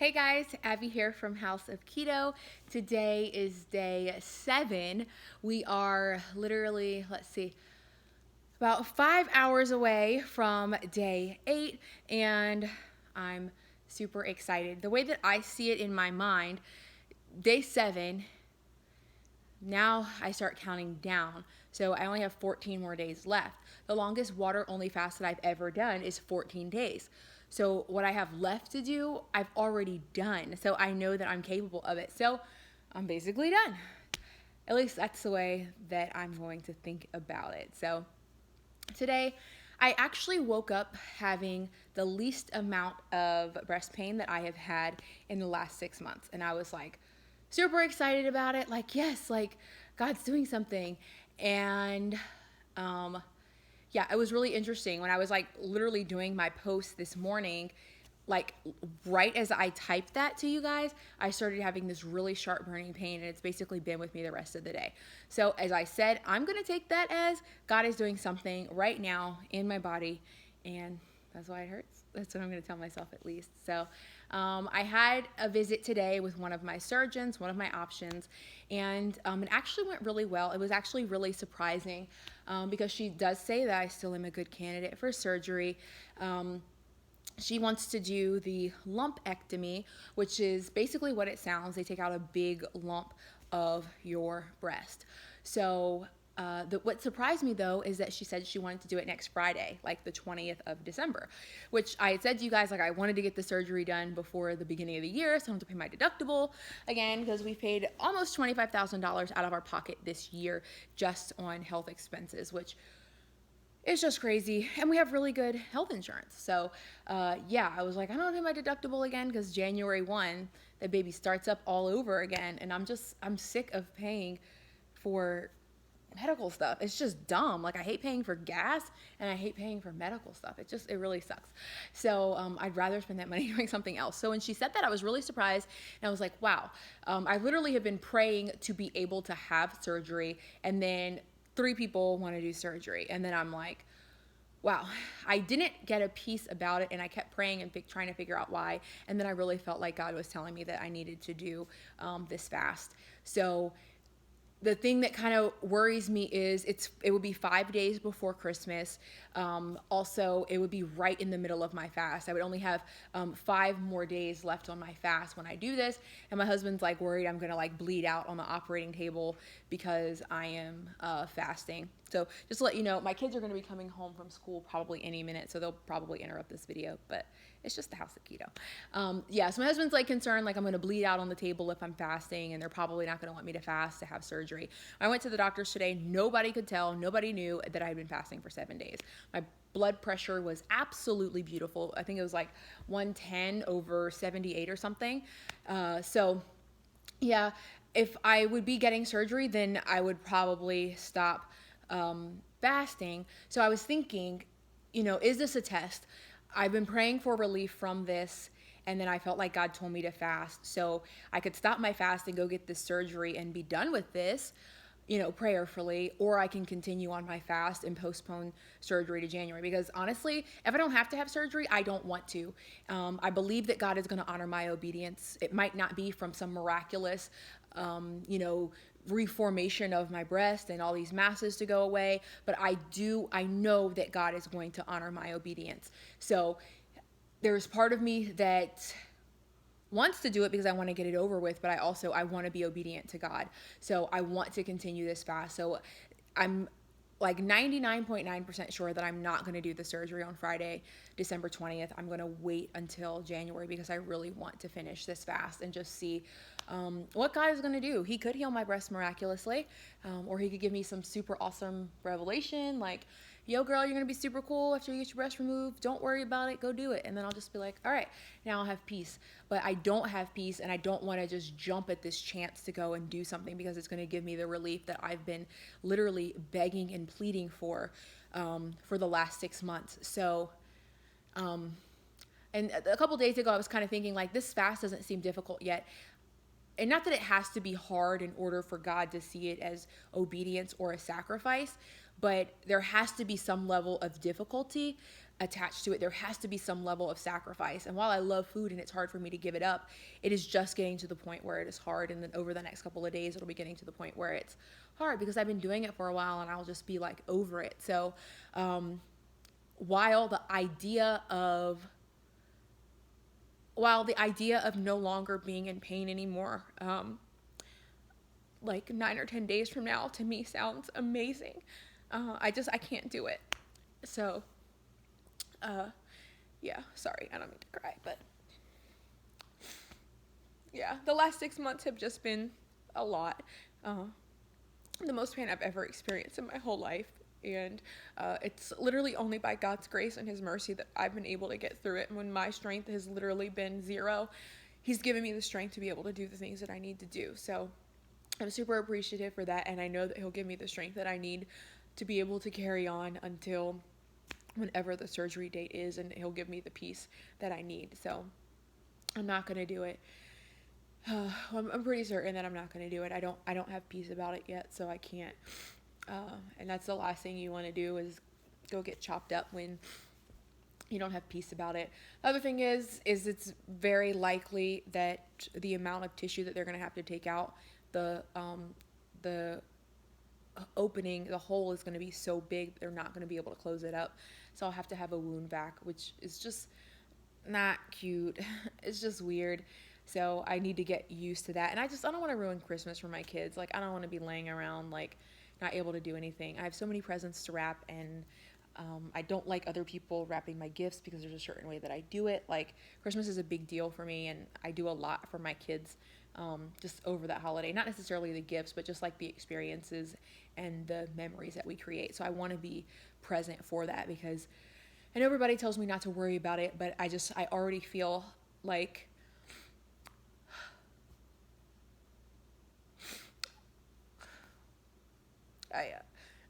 Hey guys, Abby here from House of Keto. Today is day 7. We are literally, about 5 hours away from day 8, and I'm super excited. The way that I see it in my mind, day 7, now I start counting down. So I only have 14 more days left. The longest water only fast that I've ever done is 14 days. So what I have left to do, I've already done. So I know that I'm capable of it. So I'm basically done. At least that's the way that I'm going to think about it. So today, I actually woke up having the least amount of breast pain that I have had in the last 6 months. And I was like super excited about it. Like, yes, like God's doing something. And yeah, it was really interesting when I was like literally doing my post this morning. Like right as I typed that to you guys, I started having this really sharp burning pain, and it's basically been with me the rest of the day. So as I said, I'm gonna take that as God is doing something right now in my body, and that's why it hurts. That's what I'm gonna tell myself at least. So I had a visit today with one of my surgeons, one of my options, and it actually went really well. It was actually really surprising because she does say that I still am a good candidate for surgery. She wants to do the lumpectomy, which is basically what it sounds. They take out a big lump of your breast. So what surprised me though is that she said she wanted to do it next Friday, like the 20th of December, which I had said to you guys, like I wanted to get the surgery done before the beginning of the year, so I don't have to pay my deductible again, because we paid almost $25,000 out of our pocket this year just on health expenses, which it's just crazy. And we have really good health insurance. So, yeah, I was like, I don't pay my deductible again because January 1, the baby starts up all over again. And I'm sick of paying for medical stuff. It's just dumb. Like, I hate paying for gas and I hate paying for medical stuff. It really sucks. So, I'd rather spend that money doing something else. So, when she said that, I was really surprised. And I was like, wow, I literally have been praying to be able to have surgery. And then 3 people want to do surgery. And then I'm like, wow, I didn't get a peace about it, and I kept praying and trying to figure out why. And then I really felt like God was telling me that I needed to do this fast. So the thing that kind of worries me is it would be 5 days before Christmas. Also, it would be right in the middle of my fast. I would only have 5 more days left on my fast when I do this, and my husband's like worried I'm gonna like bleed out on the operating table because I am fasting. So just to let you know, my kids are gonna be coming home from school probably any minute, so they'll probably interrupt this video, but it's just the House of Keto. Yeah, so my husband's like concerned like I'm gonna bleed out on the table if I'm fasting, and they're probably not gonna want me to fast to have surgery. I went to the doctors today. Nobody could tell. Nobody knew that I had been fasting for 7 days. My blood pressure was absolutely beautiful. I think it was like 110 over 78 or something. So yeah, if I would be getting surgery, then I would probably stop fasting. So I was thinking, is this a test? I've been praying for relief from this, and then I felt like God told me to fast. So I could stop my fast and go get this surgery and be done with this, prayerfully, or I can continue on my fast and postpone surgery to January. Because honestly, if I don't have to have surgery, I don't want to. I believe that God is going to honor my obedience. It might not be from some miraculous, reformation of my breast and all these masses to go away, but I know that God is going to honor my obedience. So there's part of me that wants to do it because I want to get it over with, but I want to be obedient to God. So I want to continue this fast. So I'm like 99.9% sure that I'm not going to do the surgery on Friday, December 20th. I'm going to wait until January because I really want to finish this fast and just see what God is going to do. He could heal my breast miraculously, or he could give me some super awesome revelation like, yo girl, you're gonna be super cool after you get your breast removed, don't worry about it, go do it. And then I'll just be like, all right, now I'll have peace. But I don't have peace, and I don't want to just jump at this chance to go and do something because it's going to give me the relief that I've been literally begging and pleading for the last 6 months. So and a couple days ago I was kind of thinking like, this fast doesn't seem difficult yet. And not that it has to be hard in order for God to see it as obedience or a sacrifice, but there has to be some level of difficulty attached to it. There has to be some level of sacrifice. And while I love food and it's hard for me to give it up, it is just getting to the point where it is hard. And then over the next couple of days, it'll be getting to the point where it's hard because I've been doing it for a while and I'll just be like over it. So, while the idea of no longer being in pain anymore, like 9 or 10 days from now, to me sounds amazing. I can't do it. So, yeah, sorry, I don't mean to cry, but yeah, the last 6 months have just been a lot. The most pain I've ever experienced in my whole life. And it's literally only by God's grace and his mercy that I've been able to get through it. And when my strength has literally been zero, he's given me the strength to be able to do the things that I need to do. So I'm super appreciative for that. And I know that he'll give me the strength that I need to be able to carry on until whenever the surgery date is. And he'll give me the peace that I need. So I'm not going to do it. I'm pretty certain that I'm not going to do it. I don't have peace about it yet, so I can't. And that's the last thing you want to do is go get chopped up when you don't have peace about it. The other thing is it's very likely that the amount of tissue that they're going to have to take out, the opening, the hole is going to be so big they're not going to be able to close it up. So I'll have to have a wound vac, which is just not cute. It's just weird. So I need to get used to that. And I don't want to ruin Christmas for my kids. Like, I don't want to be laying around, like, not able to do anything. I have so many presents to wrap, and I don't like other people wrapping my gifts because there's a certain way that I do it. Like, Christmas is a big deal for me, and I do a lot for my kids just over that holiday. Not necessarily the gifts, but just like the experiences and the memories that we create. So I want to be present for that because I know everybody tells me not to worry about it, but I already feel like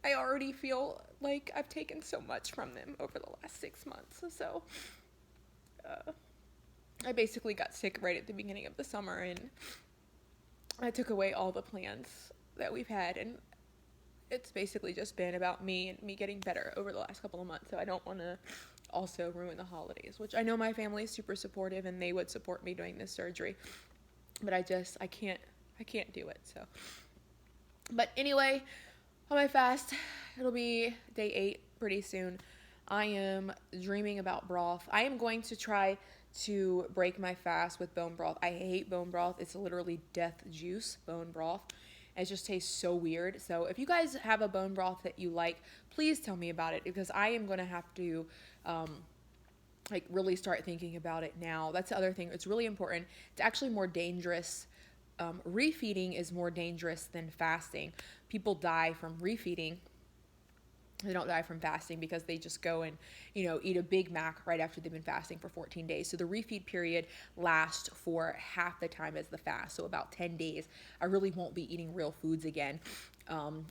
I already feel like I've taken so much from them over the last 6 months. So I basically got sick right at the beginning of the summer, and I took away all the plans that we've had, and it's basically just been about me and me getting better over the last couple of months. So I don't want to also ruin the holidays, which I know my family is super supportive and they would support me doing this surgery, but I can't do it. So, but anyway, on my fast, it'll be day 8 pretty soon. I am dreaming about broth. I am going to try to break my fast with bone broth. I hate bone broth. It's literally death juice, bone broth. It just tastes so weird. So if you guys have a bone broth that you like, please tell me about it, because I am going to have to really start thinking about it now. That's the other thing. It's really important. It's actually more dangerous. Refeeding is more dangerous than fasting. People die from refeeding. They don't die from fasting because they just go and, eat a Big Mac right after they've been fasting for 14 days. So the refeed period lasts for half the time as the fast. So about 10 days. I really won't be eating real foods again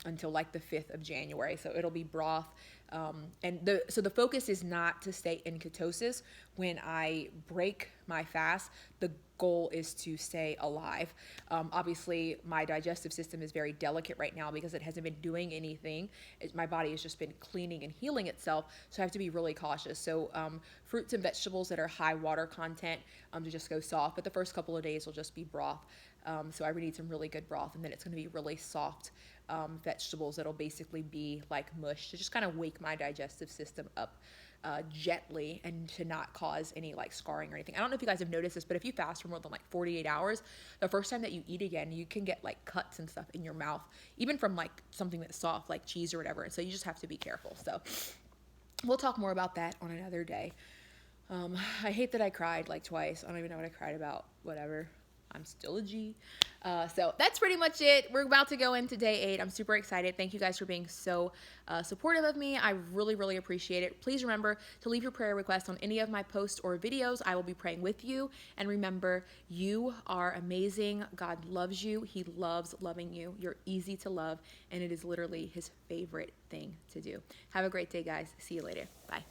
until like the 5th of January. So it'll be broth. So the focus is not to stay in ketosis when I break my fast. The goal is to stay alive. Obviously, my digestive system is very delicate right now because it hasn't been doing anything. My body has just been cleaning and healing itself, so I have to be really cautious. So fruits and vegetables that are high water content to just go soft, but the first couple of days will just be broth. So I need some really good broth, and then it's going to be really soft vegetables that'll basically be like mush to just kind of wake my digestive system up gently and to not cause any like scarring or anything. I don't know if you guys have noticed this, but if you fast for more than like 48 hours, the first time that you eat again, you can get like cuts and stuff in your mouth, even from like something that's soft like cheese or whatever. And so you just have to be careful. So we'll talk more about that on another day. I hate that I cried like twice. I don't even know what I cried about. Whatever. I'm still a G. So that's pretty much it. We're about to go into day 8. I'm super excited. Thank you guys for being so supportive of me. I really, really appreciate it. Please remember to leave your prayer requests on any of my posts or videos. I will be praying with you. And remember, you are amazing. God loves you. He loves loving you. You're easy to love, and it is literally his favorite thing to do. Have a great day, guys. See you later. Bye.